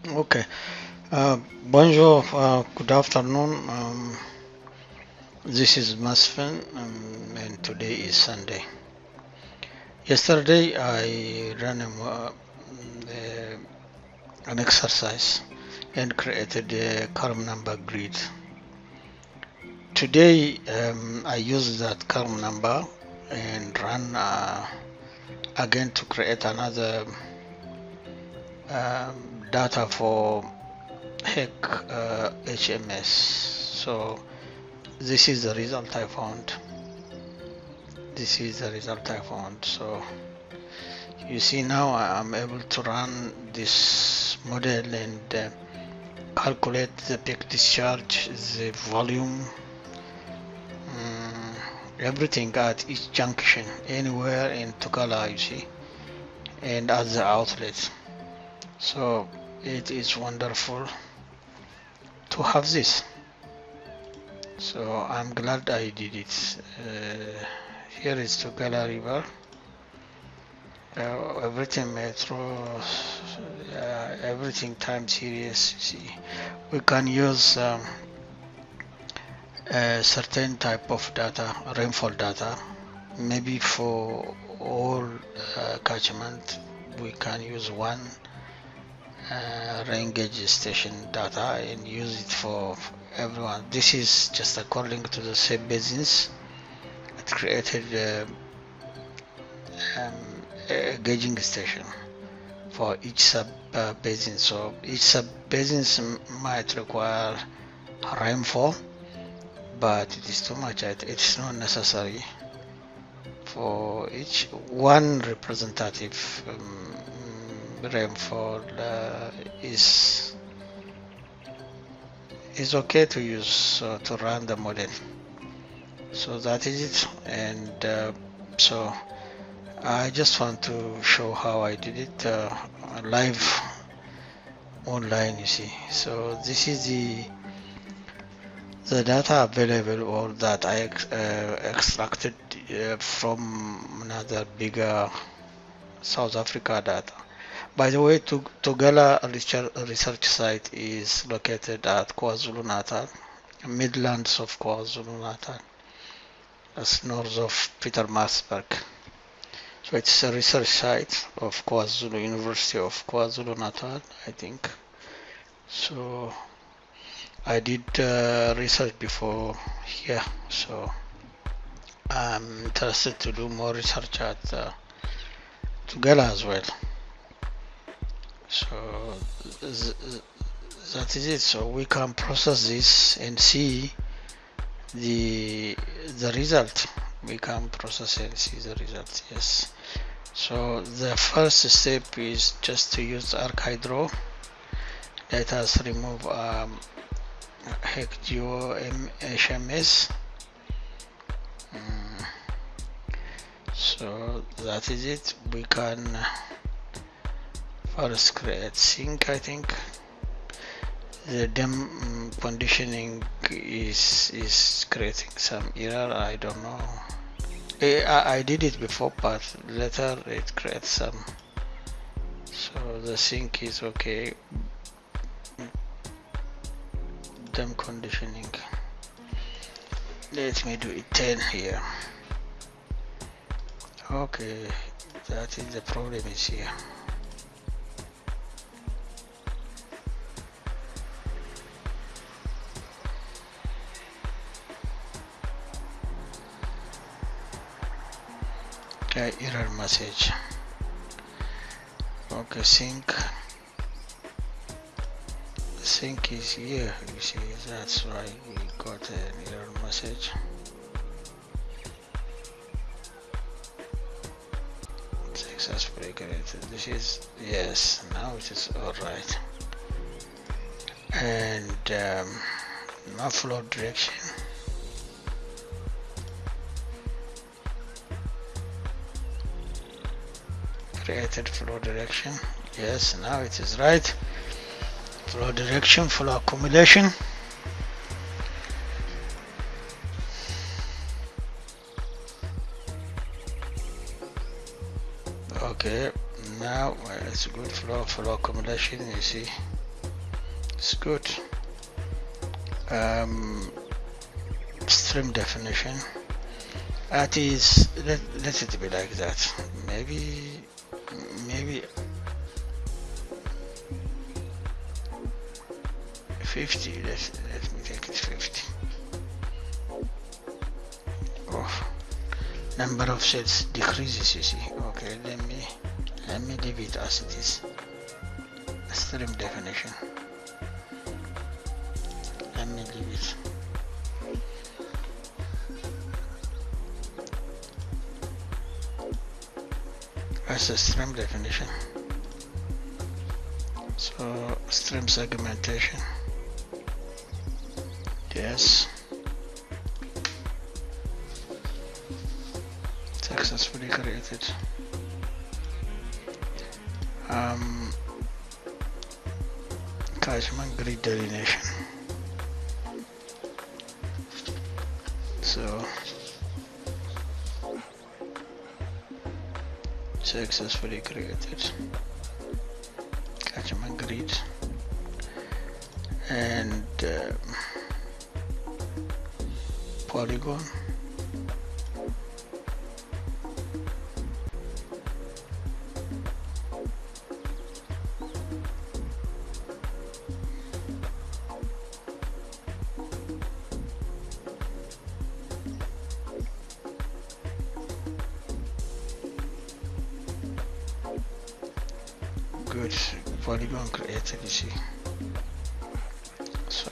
Okay. Bonjour. Good afternoon. This is Masfin, and today is Sunday. Yesterday I ran an exercise and created a column number grid. Today I use that column number and run again to create another data for HEC-GeoHMS. So this is the result I found. So you see now I'm able to run this model and calculate the peak discharge, the volume, everything at each junction anywhere in Tugela, you see, and at the outlet. So it is wonderful to have this. So I'm glad I did it. Here is Tugela River, everything metro, everything time series. You see, we can use a certain type of data, rainfall data. Maybe for all catchment, we can use one rain gauge station data and use it for everyone. This is just according to the sub-basins. It created a gauging station for each sub-basin. So each sub-basin might require rainfall, but it is too much. It is not necessary. For each one representative rainfall is okay to use to run the model. So that is it, and so I just want to show how I did it live online, you see. So this is the data available, or that I extracted from another bigger South Africa data. By the way, Tugela research site is located at KwaZulu-Natal, Midlands of KwaZulu-Natal. That's north of Pietermaritzburg. So it's a research site of University of KwaZulu-Natal, I think. So I did research before here, so I'm interested to do more research at Tugela as well. So that is it. So we can process this and see the result. We can process and see the result. Yes. So the first step is just to use ArcHydro. Let us remove HEC-GeoHMS. So that is it. We can first create sync. I think the DEM conditioning is creating some error. I don't know. I did it before, but later it creates some. So the sync is okay. DEM conditioning. Let me do it 10 here. Okay, that is the problem is here. Error message. Okay, sync is here, you see. That's why we got an error message. Successfully created. This is, yes, now it is all right. And now flow direction. created flow direction. Yes, now it is right. Flow direction, flow accumulation. Okay, now it's good. Flow accumulation, you see, it's good. Stream definition, that is, let it be like that. Maybe 50. Let me take it 50. Oh, number of cells decreases, you see. Okay, let me leave it as it is. Stream definition, let me leave it. That's a stream definition. So stream segmentation, yes, successfully created. Catchment grid delineation. So successfully created catchment grid, and polygon, good. Polygon created, you see. So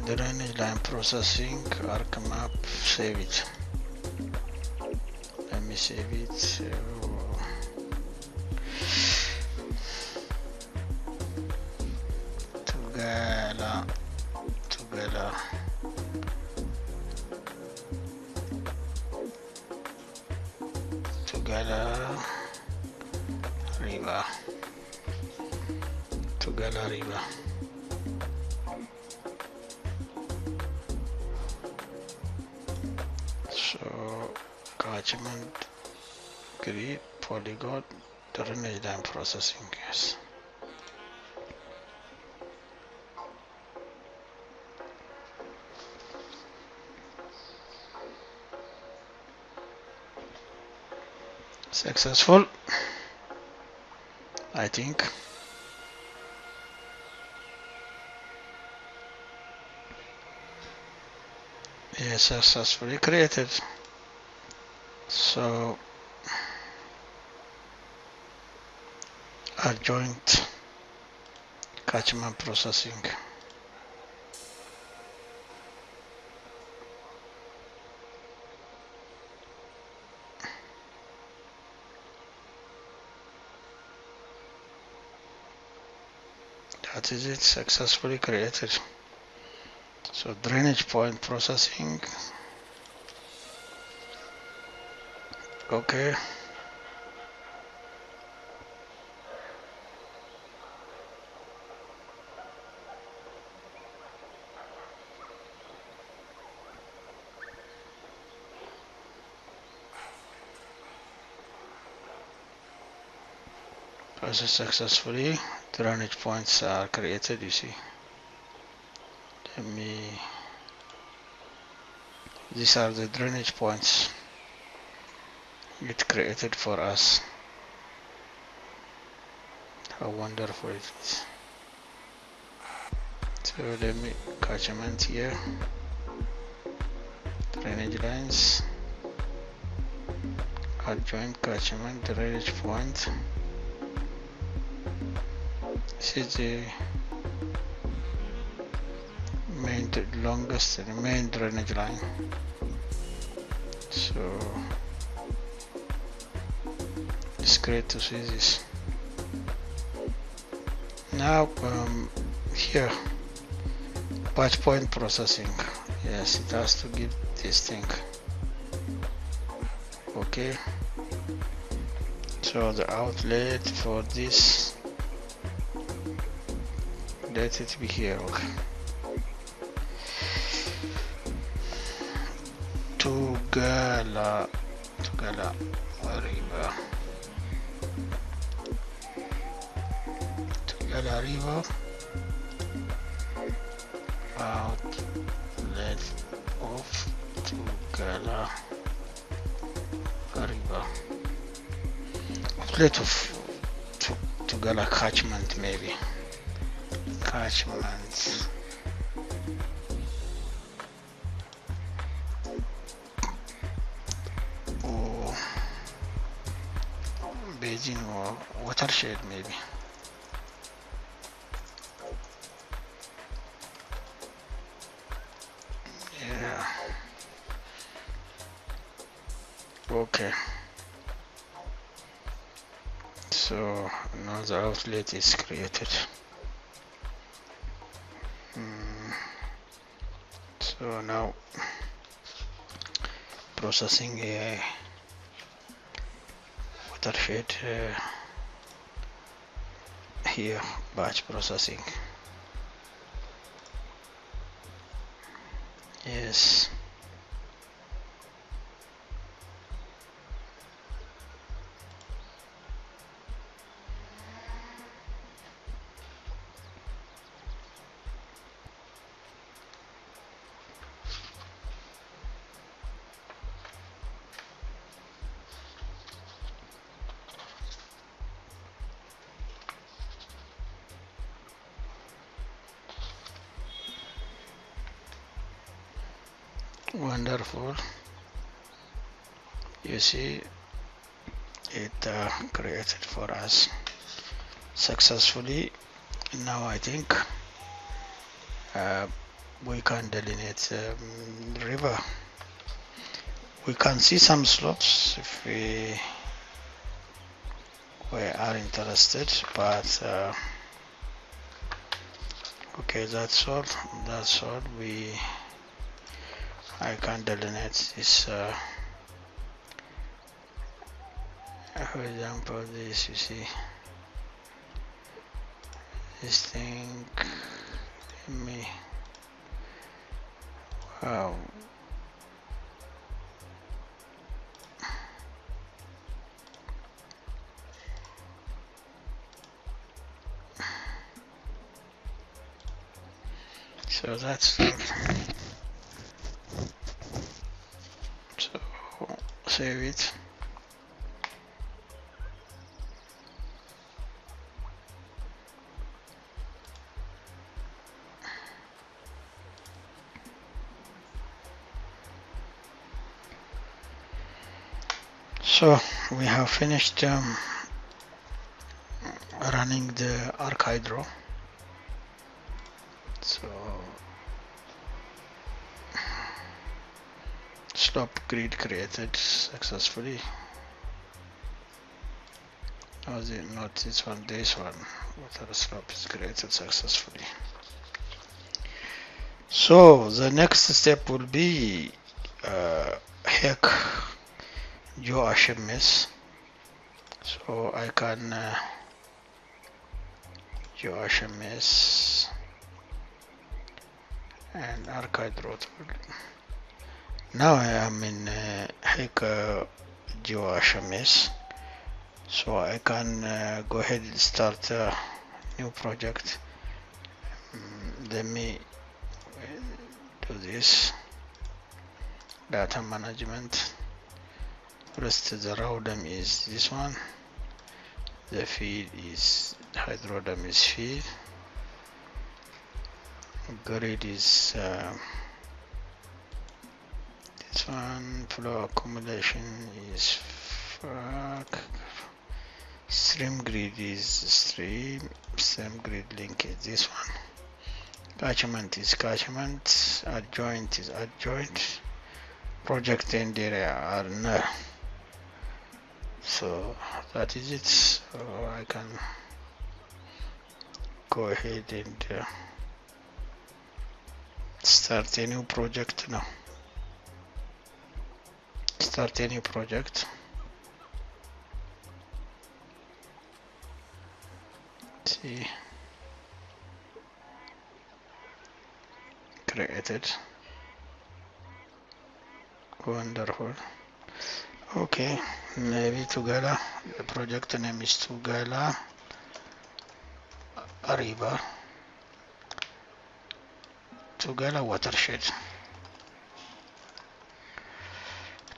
drainage line processing, ArcMap, save it. Let me save it. Tugela River. So catchment grid, polygon, drainage line processing, yes. Successful, I think. Yes, successfully created. So adjoint catchment processing. That is it, successfully created. So drainage point processing. Okay. Process successfully. Drainage points are created, you see. These are the drainage points it created for us. How wonderful it is. So let me catchment here, drainage lines, adjoint catchment, drainage point. This is the main drainage line. So it's great to see this. Now here, patch point processing. Yes, it has to give this thing. Okay, so the outlet for this, let it be here. Okay, Tugela River, Tugela River, outlet of Tugela River, outlet of Tugela catchment, maybe catchment. Or basin or watershed, maybe. Yeah. Okay. So now the outlet is created. So now processing a watershed here, batch processing. Yes. Wonderful. You see it created for us successfully. Now I think we can delineate river. We can see some slopes if we are interested, but okay, that's all. I can delineate this. For example, this, you see this thing. Wow. So that's so save it. So we have finished running the ArcHydro. So slope grid created successfully. Oh, not this one, this one. Water slope is created successfully. So the next step will be HEC-GeoHMS. So I can GeoHMS and ArcHydro. Now I am in HEC-GeoHMS, so I can go ahead and start a new project. Let me do this. Data management. First, the raw dam is this one. The feed is hydrodam is feed. Grid is this one. Flow accumulation is stream grid is stream grid link is this one. Catchment is catchment. Adjoint is adjoint. Project end area are null. So that is it. So I can go ahead and start a new project now. Start a new project. See, created. Wonderful. Okay, maybe Tugela. The project name is Tugela River. Tugela Watershed.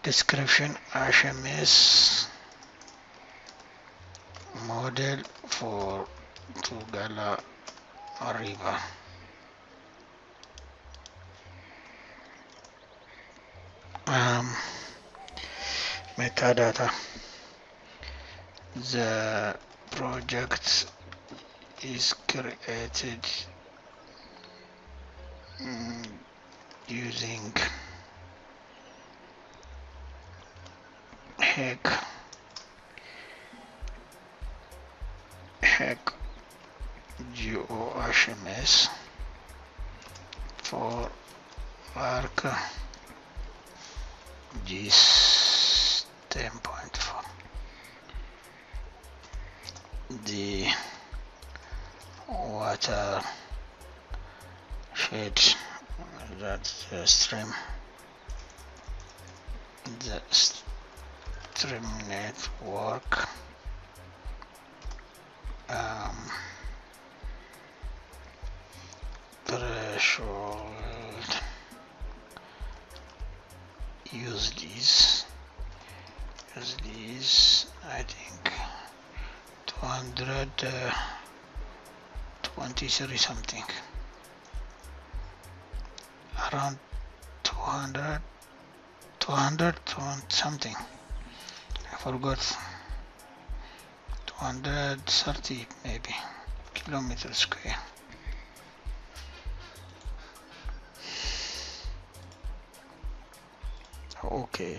Description: HMS model for Tugela River. Metadata. The project is created using HEC-GeoHMS for ArcGIS 10.4. The watershed, that's the stream, network, threshold, use these, I think 223 something, around 200 something, I forgot, 230 maybe kilometers square. Okay,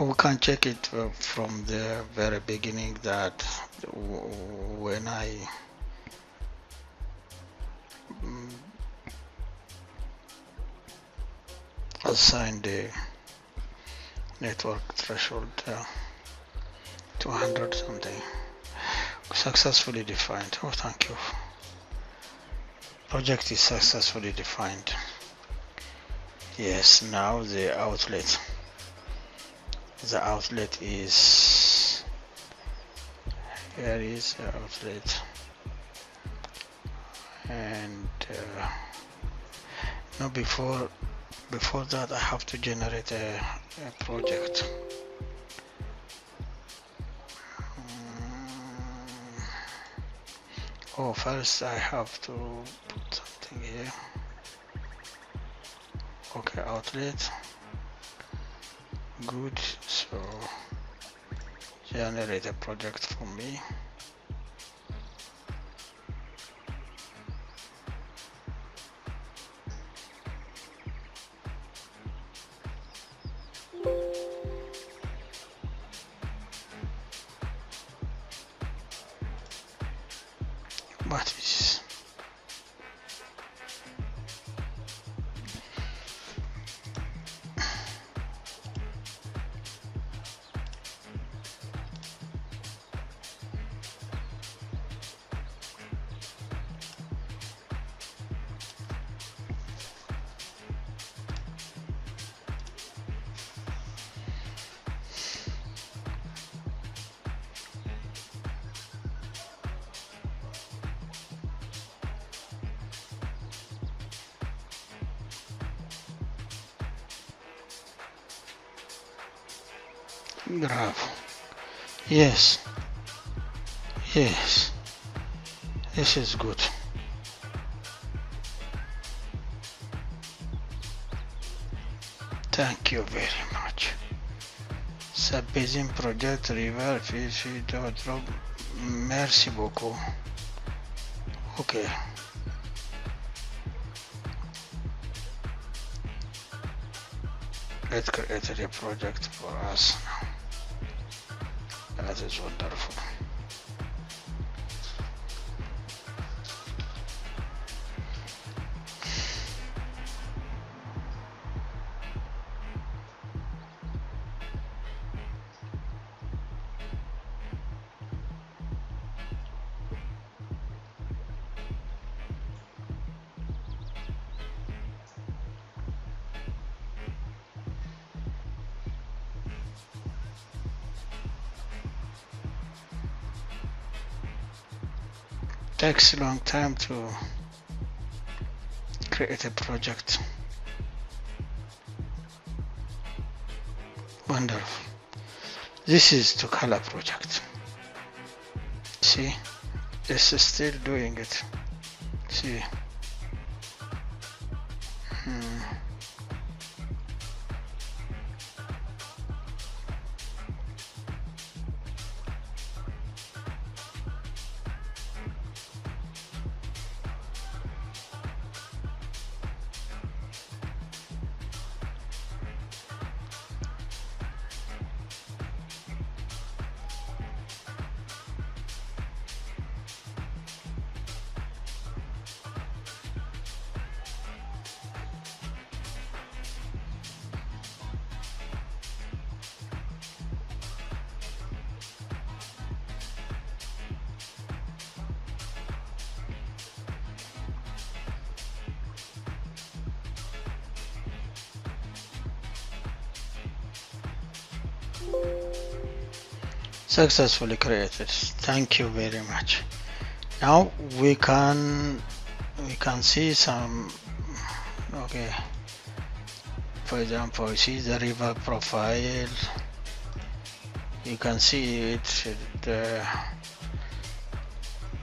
we can check it from the very beginning, that when I assign the network threshold 200 something, successfully defined. Oh, thank you. Project is successfully defined. Yes, now the outlet. The outlet is, here is the outlet, and no, before that I have to generate a project. Oh, first I have to put something here. Okay, outlet. Good, so generate a project for me. What is graph? Yes, this is good. Thank you very much. Sub-basin project river fish drop. Merci beaucoup. Okay. Let's create a project for us now. That is wonderful. takes a long time to create a project. Wonderful. This is Tugela project. See, this is still doing it. See. Successfully created. Thank you very much. Now we can see some. Okay, for example, you see the river profile. You can see it,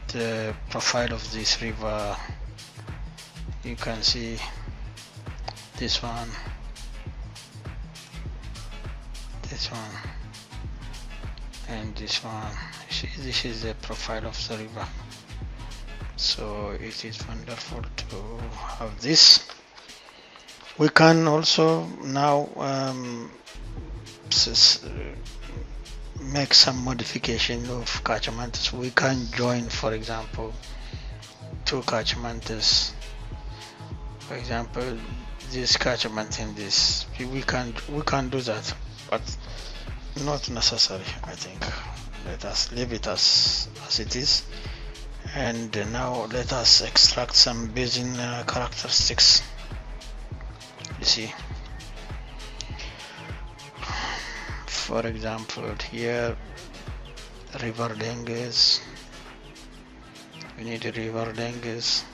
the profile of this river. You can see this one, and this one. See, this is the profile of the river. So it is wonderful to have this. We can also now make some modification of catchments. We can join, for example, two catchments. For example, this catchment in this. We can do that, but not necessary. I think let us leave it as it is. And now let us extract some basin characteristics. You see, for example, here river length. We need a river length,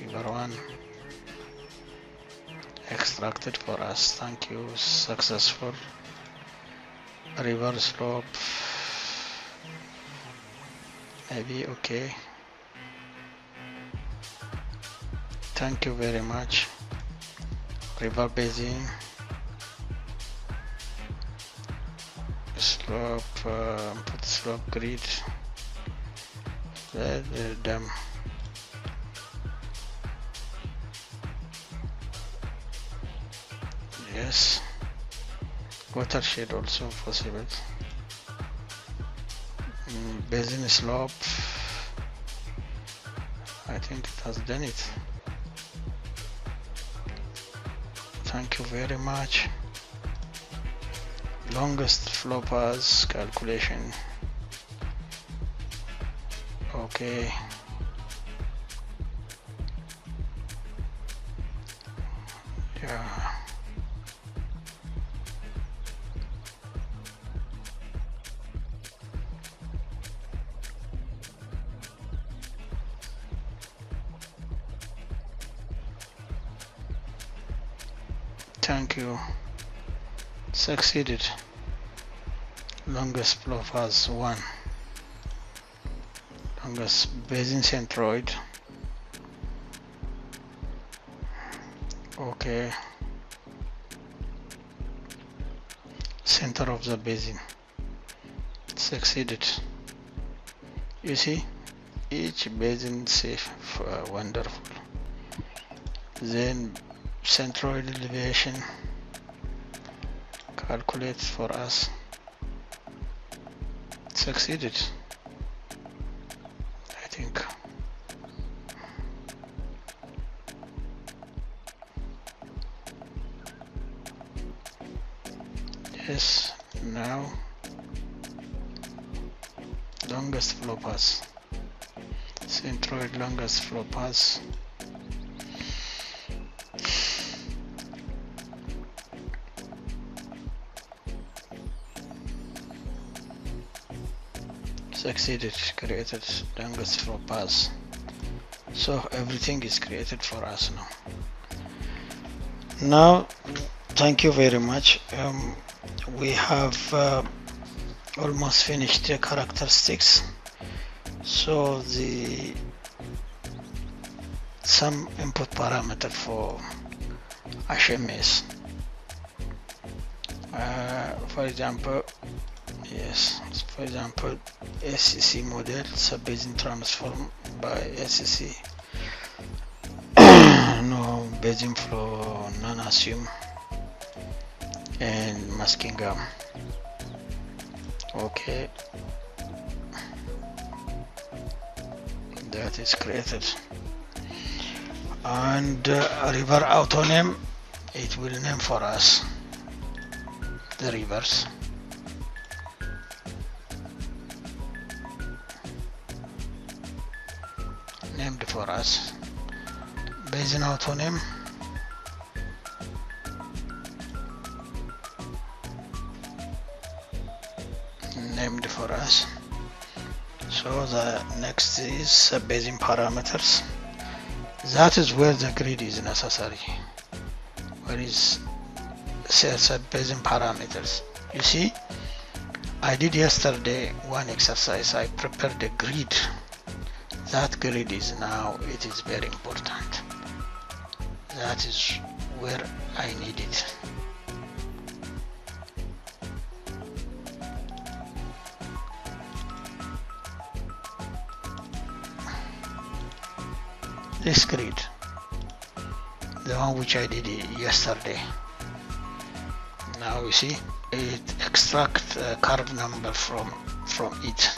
river 1 extracted for us. Thank you. Successful. River slope, maybe. Okay, thank you very much. River basin, slope, put slope grid, the dam. Yes. Watershed also possible. Basin slope, I think it has done it. Thank you very much. Longest flow path calculation. Okay. Yeah. Thank you. Succeeded. Longest flow path 1. Longest basin centroid. Okay. Center of the basin. Succeeded. You see, each basin safe. Wonderful. Then centroid elevation, calculate for us. Succeeded, I think. Yes. Now longest flow path, centroid longest flow path. Succeeded, created longest flow path. So everything is created for us now. Now, thank you very much. We have almost finished the characteristics. So some input parameter for HMS. For example, yes, for example, SCC model, sub-basin transform by SCC. No basin flow, non-assume, and masking gum. Okay, that is created. And river auto name, it will name for us the rivers. Named for us. Basin auto name. Named for us. So the next is basin parameters. That is where the grid is necessary. Where is basin parameters? You see, I did yesterday one exercise. I prepared a grid. That grid is now, it is very important. That is where I need it. This grid, the one which I did yesterday. Now you see, it extracts a curve number from it,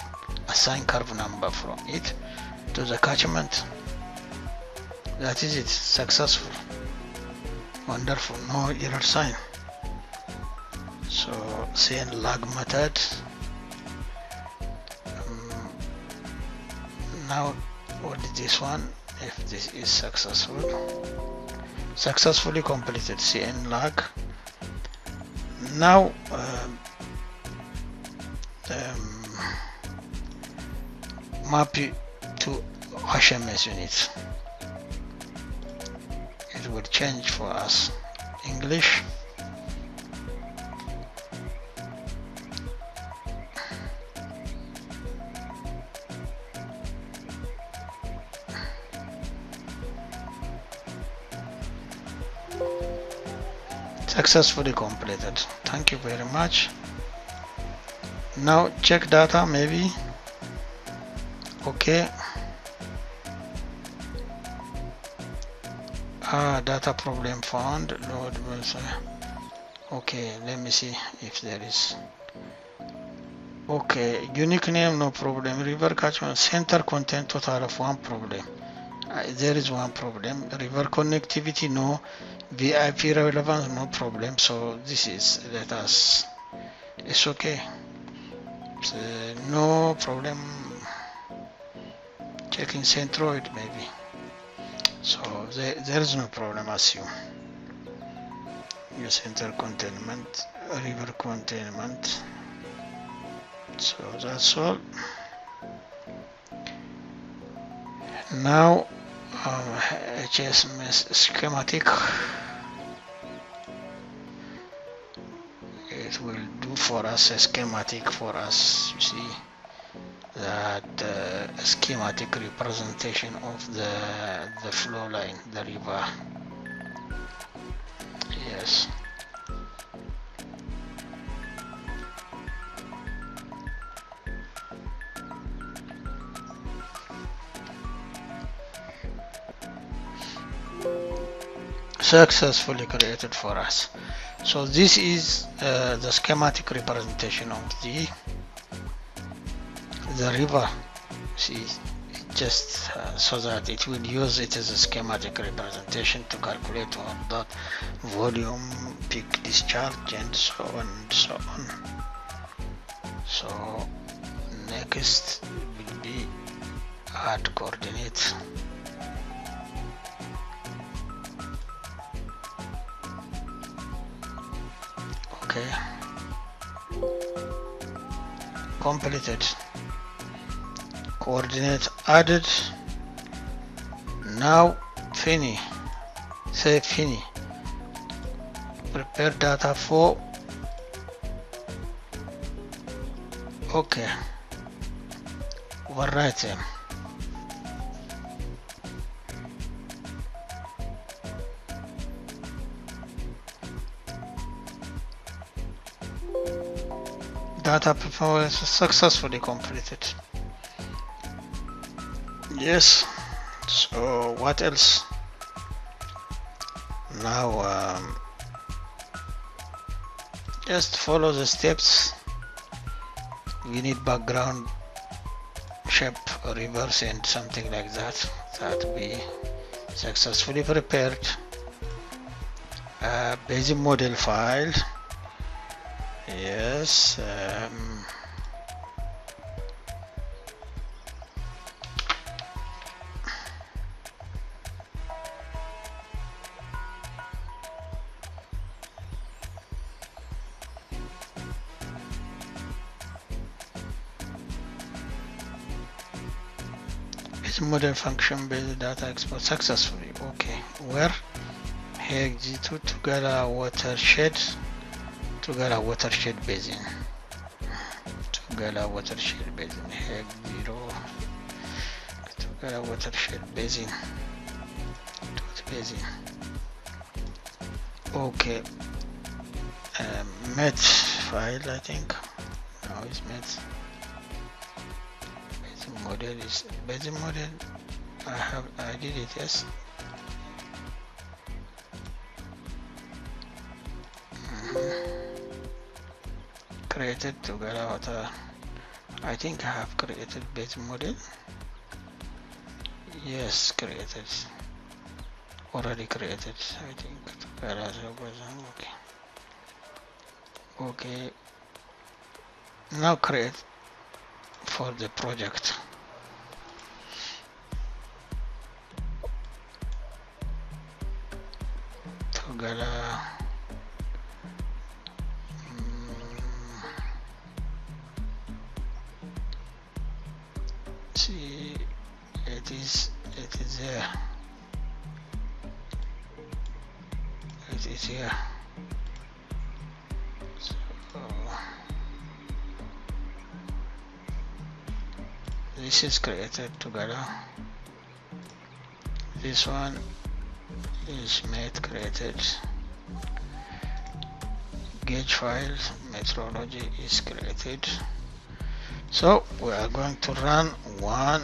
assign curve number from it to the catchment. That is it, successful, wonderful, no error sign. So CN lag method. Now what is this one? If this is successfully completed, CN lag. Now map to HMS units. It will change for us. English. Successfully completed. Thank you very much. Now check data maybe. Okay. Data problem found. Load. Okay, let me see if there is. Okay, unique name, no problem. River catchment, center content, total of one problem. There is one problem. River connectivity, no. VIP relevance, no problem. So this is, let us, it's okay. So, no problem. Checking centroid maybe. So there is no problem, assume. Your center containment, river containment. So that's all. Now HSMS schematic. It will do for us a schematic for us. You see that schematic representation of the flow line, the river. Yes. Successfully created for us. So this is the schematic representation of the river. See, just so that it will use it as a schematic representation to calculate all that volume, peak discharge, and so on and so on. So next will be add coordinate. Okay, completed. Coordinate added. Now finish. Say finish. Prepare data for. Okay. Overwrite them. Data performance successfully completed. Yes. So what else? Now just follow the steps. We need background shape, reverse, and something like that. That we successfully prepared. Basic model file. Yes. Model function based data export successfully. Okay, where? HEC-G2 Tugela Watershed, Tugela Watershed Basin, Tugela Watershed Basin, HEC-0 Tugela Watershed Basin, Basin. Okay, met file, I think. Now it's met. Model is basic model. I did it, yes. Created together water. I think I have created basic model. Yes, created. Already created, I think. Okay. Okay. Now create for the project. Tugela. See, it is there. It is here. So this is created together. This one is made created. Gauge file methodology is created. So we are going to run one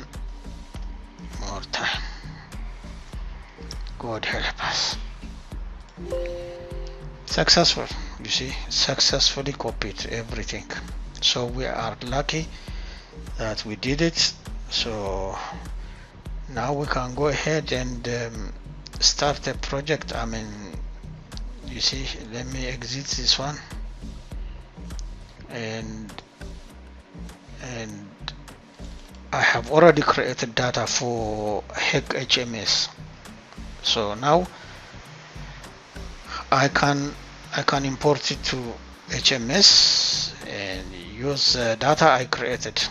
more time. God help us. Successful. You see, successfully copied everything. So we are lucky that we did it. So now we can go ahead and start the project. I mean, you see, let me exit this one, and I have already created data for HEC-GeoHMS. So now I can import it to HMS and use the data I created,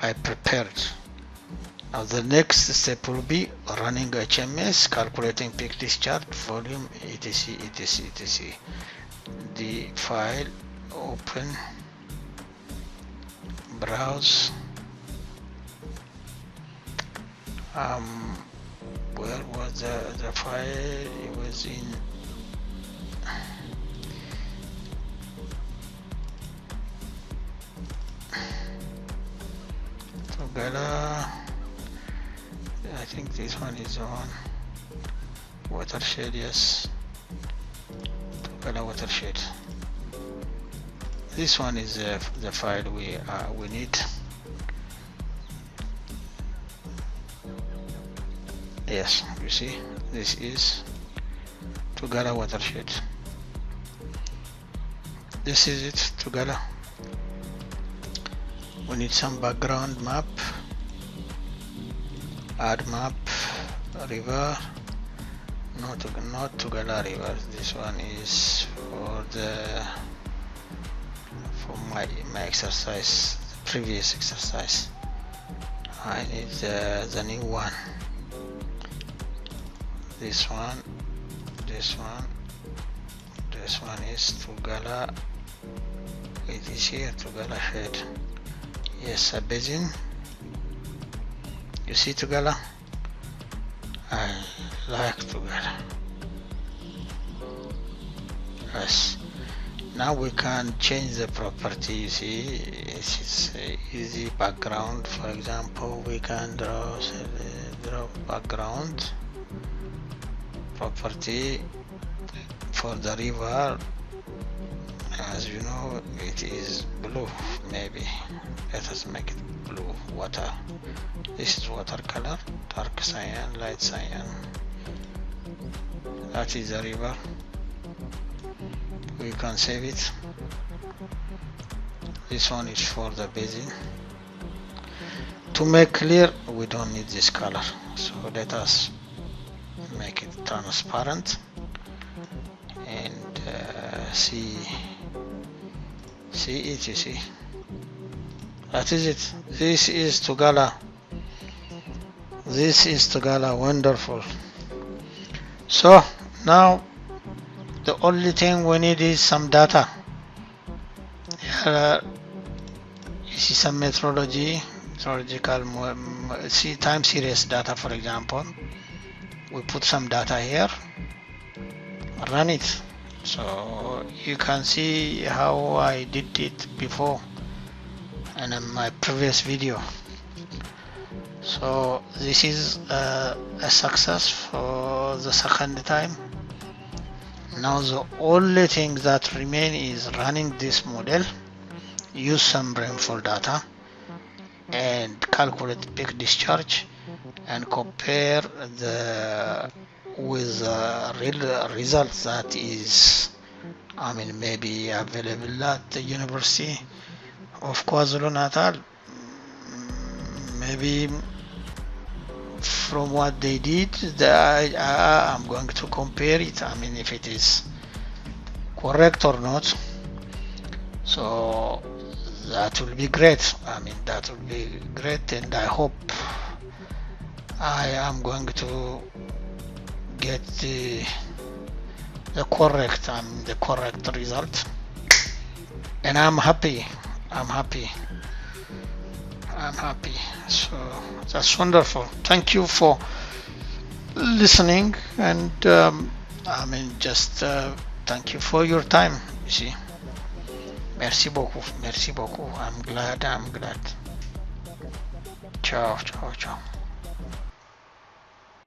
I prepared. Now the next step will be running HMS, calculating peak discharge, volume, etc, etc, etc. The file, open, browse. Where was the file? It was in Tugela. I think this one is on Watershed. Yes, Tugela Watershed. This one is the file we need. Yes, you see, this is Tugela Watershed. This is it, Tugela. We need some background map. Add map, river. Not Tugela River. This one is for my exercise, the previous exercise. I need the new one. this one is Tugela. It is here, Tugela head. Yes, a basin. You see Tugela? I like Tugela. Yes. Now we can change the property. You see, it's easy background. For example, we can draw background property for the river. As you know, it is blue. Maybe let us make it blue. Water. This is watercolor. Dark cyan, light cyan. That is the river. We can save it. This one is for the basin. To make clear, we don't need this color, so let us make it transparent and see it. You see, that is it. This is Tugela. Wonderful. So now the only thing we need is some data. Here you see some meteorological time series data. For example, we put some data here, run it, so you can see how I did it before and in my previous video. So this is a success for the second time. Now the only thing that remain is running this model, use some rainfall data and calculate peak discharge and compare with the real results that is maybe available at the University of KwaZulu-Natal. Maybe from what they did, I'm going to compare it. If it is correct or not. So that will be great. That will be great, and I hope I am going to get the correct result, and I'm happy. So that's wonderful. Thank you for listening, and thank you for your time. You see, merci beaucoup. I'm glad. Ciao.